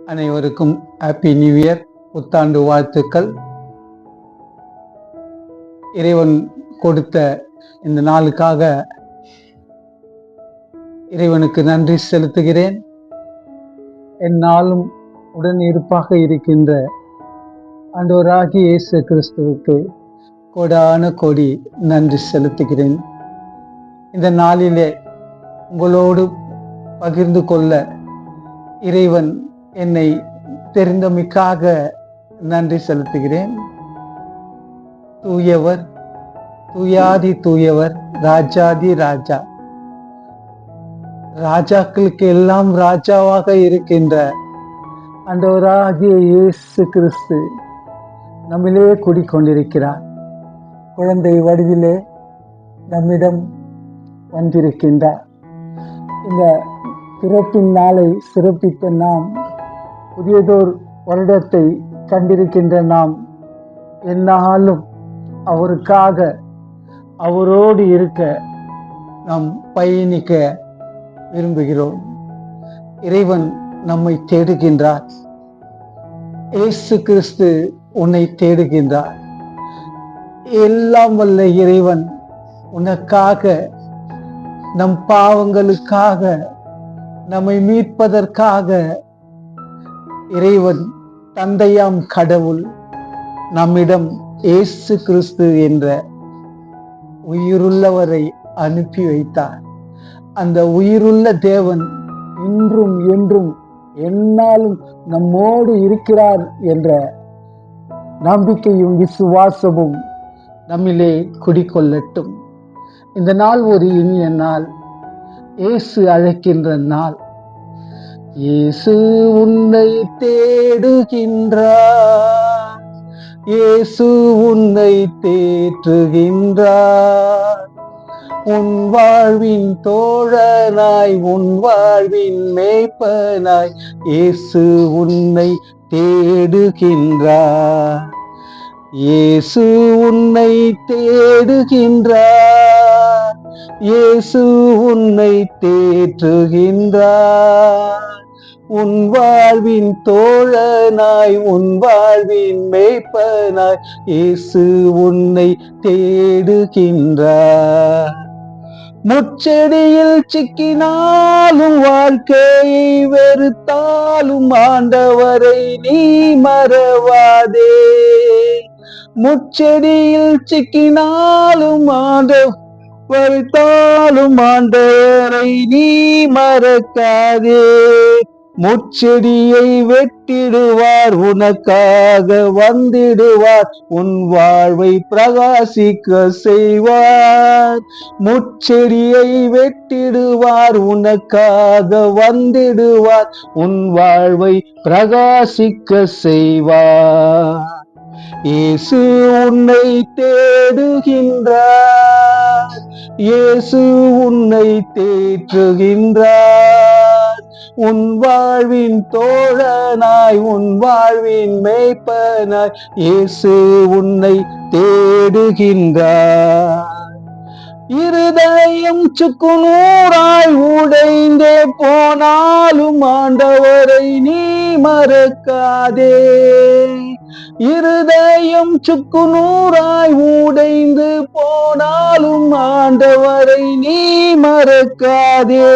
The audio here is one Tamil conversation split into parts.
அனைவருக்கும் ஹாப்பி நியூ இயர், புத்தாண்டு வாழ்த்துக்கள். இறைவன் கொடுத்த இந்த நாளுக்காக இறைவனுக்கு நன்றி செலுத்துகிறேன். எந்நாளும் உடன் இருப்பாக இருக்கின்ற ஆண்டவராகிய இயேசு கிறிஸ்துவுக்கு கோடான கோடி நன்றி செலுத்துகிறேன். இந்த நாளிலே உங்களோடு பகிர்ந்து கொள்ள இறைவன் என்னை தெரிந்தமைக்காக நன்றி செலுத்துகிறேன். தூயவர், தூயாதி தூயவர், ராஜாதி ராஜா, ராஜாக்களுக்கு எல்லாம் ராஜாவாக இருக்கின்ற ஆண்டவராகிய இயேசு கிறிஸ்து நம்மிலே குடிக்கொண்டிருக்கிறார். குழந்தை வடிவிலே நம்மிடம் வந்திருக்கின்றார். இந்த பிறப்பின் நாளை சிறப்பித்த நாம், புதியதோர் வருடத்தை கண்டிருக்கின்ற நாம், எந்நாளும் அவருக்காக அவரோடு இருக்க நாம் பயணிக்க விரும்புகிறோம். இறைவன் நம்மை தேடுகின்றார். இயேசு கிறிஸ்து உன்னை தேடுகின்றார். எல்லாம் வல்ல இறைவன் உனக்காக, நம் பாவங்களுக்காக, நம்மை மீட்பதற்காக இறைவன் தந்தையாம் கடவுள் நம்மிடம் இயேசு கிறிஸ்து என்ற உயிருள்ளவரை அனுப்பி வைத்தார். அந்த உயிருள்ள தேவன் இன்றும் என்றும் எந்நாளும் நம்மோடு இருக்கிறார் என்ற நம்பிக்கையும் விசுவாசமும் நம்மிலே குடிக்கொள்ளட்டும். இந்த நாள் ஒரு இனிய நாள், இயேசு அழைக்கின்ற நாள். இயேசு உன்னை தேடுகின்றார், இயேசு உன்னை தேற்றுகின்றார். உன் வாழ்வின் தோழனாய், உன் வாழ்வின் மேய்ப்பனாய் இயேசு உன்னை தேடுகின்றார். இயேசு உன்னை தேடுகின்றார், இயேசு உன்னை தேற்றுகின்றார். உன் வாழ்வின் தோழனாய், உன் வாழ்வின் மேய்ப்பனாய் இயேசு உன்னை தேடுகின்றார். முச்செடியில் சிக்கினாலும், வாழ்க்கையை வெறுத்தாலும் ஆண்டவரை நீ மறவாதே. முச்செடியில் சிக்கினாலும், வெறுத்தாலும் ஆண்டவரை நீ மறக்காதே. முச்செடியை வெட்டிடுவார், உனக்காக வந்திடுவார், உன் வாழ்வை பிரகாசிக்க செய்வார். முச்செடியை வெட்டிடுவார், உனக்காக வந்திடுவார், உன் வாழ்வை பிரகாசிக்க செய்வார். இயேசு உன்னை தேடுகின்றார், இயேசு உன்னை தேற்றுகின்றார். உன் வாழ்வின் தோழனாய், உன் வாழ்வின் மேய்ப்பனாய் இயேசு உன்னை தேடுகின்றார். இருதயம் சுக்குநூறாய் உடைந்தே போனாலும் ஆண்டவரை நீ மறக்காதே. இருதயம் சுக்குநூறாய் உடைந்து போனாலும் ஆண்டவரை நீ மறக்காதே.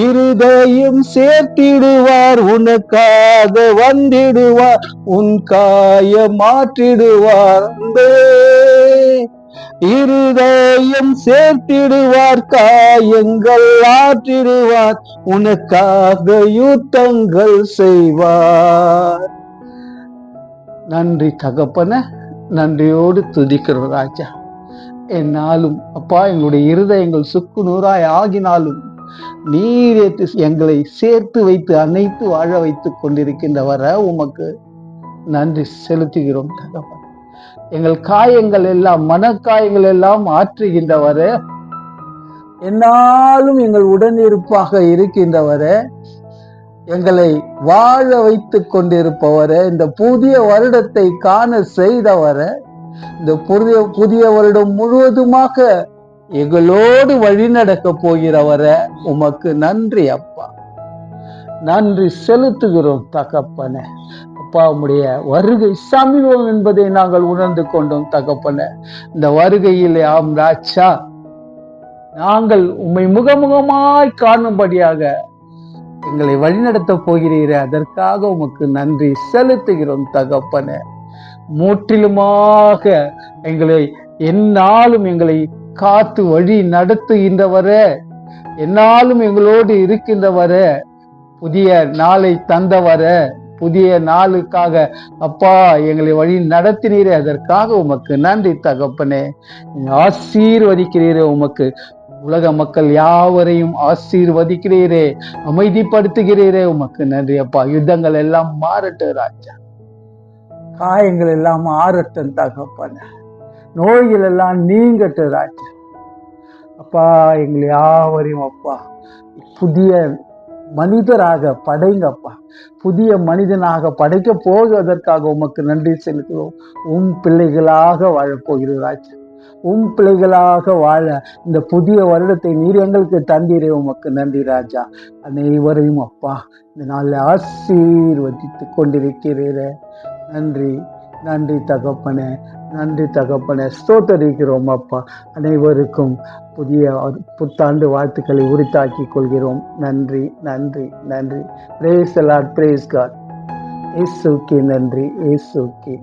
இருதயம் சேர்த்திடுவார், உனக்காக வந்திடுவார், உன் காய மாற்றிடுவார். இருதயம் சேர்த்திடுவார், காயங்கள் ஆற்றிடுவார், உனக்காக யுத்தங்கள் செய்வார். நன்றி தகப்பன, நன்றியோடு துதிக்கிறோம் ராஜா. என்னாலும் அப்பா, எங்களுடைய இருதயங்கள் சுக்கு நூறாய் ஆகினாலும் நீர் எங்களை சேர்த்து வைத்து அனைத்து வாழ வைத்துக் கொண்டிருக்கின்றவர உமக்கு நன்றி செலுத்துகிறோம் தகப்பன். எங்கள் காயங்கள் எல்லாம், மனக்காயங்கள் எல்லாம் ஆற்றுகின்றவர, என்னாலும் எங்கள் உடனிருப்பாக இருக்கின்றவர, எங்களை வாழ வைத்துக் கொண்டிருப்பவர, இந்த புதிய வருடத்தை காண செய்தவர, இந்த புதிய வருடம் முழுவதுமாக எங்களோடு வழி நடக்க போகிறவர உமக்கு நன்றி அப்பா. நன்றி செலுத்துகிறோம் தகப்பனே. அப்பா, உம்முடைய வருகை சமீபம் என்பதை நாங்கள் உணர்ந்து கொண்டோம் தகப்பனே. இந்த வருகையில் ஆம் ராஜா, நாங்கள் உம்மை முகமுகமாய் காணும்படியாக எங்களை வழிநடத்த போகிறீரே, அதற்காக உமக்கு நன்றி செலுத்துகிறோம் தகப்பனே. முற்றிலுமாக எங்களை எந்நாளும் எங்களை காத்து வழி நடத்துகின்றவரே, எந்நாளும் எங்களோடு இருக்கின்றவரே, புதிய நாளை தந்தவரே, புதிய நாளுக்காக அப்பா எங்களை வழி நடத்தினீரே, அதற்காக உமக்கு நன்றி தகப்பனே. ஆசீர்வதிக்கிறீரே, உமக்கு உலக மக்கள் யாவரையும் ஆசீர்வதிக்கிறீரே, அமைதிப்படுத்துகிறீரே, உமக்கு நன்றி அப்பா. யுத்தங்கள் எல்லாம் மாறட்டும் ராஜா, காயங்கள் எல்லாம் மாறட்டும் தகப்பனே, நோய்கள் எல்லாம் நீங்கட்டும் ராஜா. அப்பா, எங்களை யாவரையும் அப்பா புதிய மனிதராக படைங்கப்பா, புதிய மனிதனாக படைக்க போவதற்காக உமக்கு நன்றி செலுத்துவோம். பிள்ளைகளாக வாழப்போகிறோம் ராஜா, பிள்ளைகளாக வாழ இந்த புதிய வருடத்தை நீர் எங்களுக்கு தந்தீரே, உமக்கு நன்றி ராஜா. அனைவரையும் அப்பா இந்த நாளில் ஆசீர்வதித்து கொண்டிருக்கிறீரே, நன்றி நன்றி தகப்பனே, நன்றி தகப்பனே, ஸ்தோத்தரிக்கிறோம் அப்பா. அனைவருக்கும் புதிய புத்தாண்டு வாழ்த்துக்களை உரித்தாக்கி கொள்கிறோம். நன்றி நன்றி நன்றி. Praise the Lord, praise God. இயேசுவுக்கே நன்றி, இயேசுவுக்கே.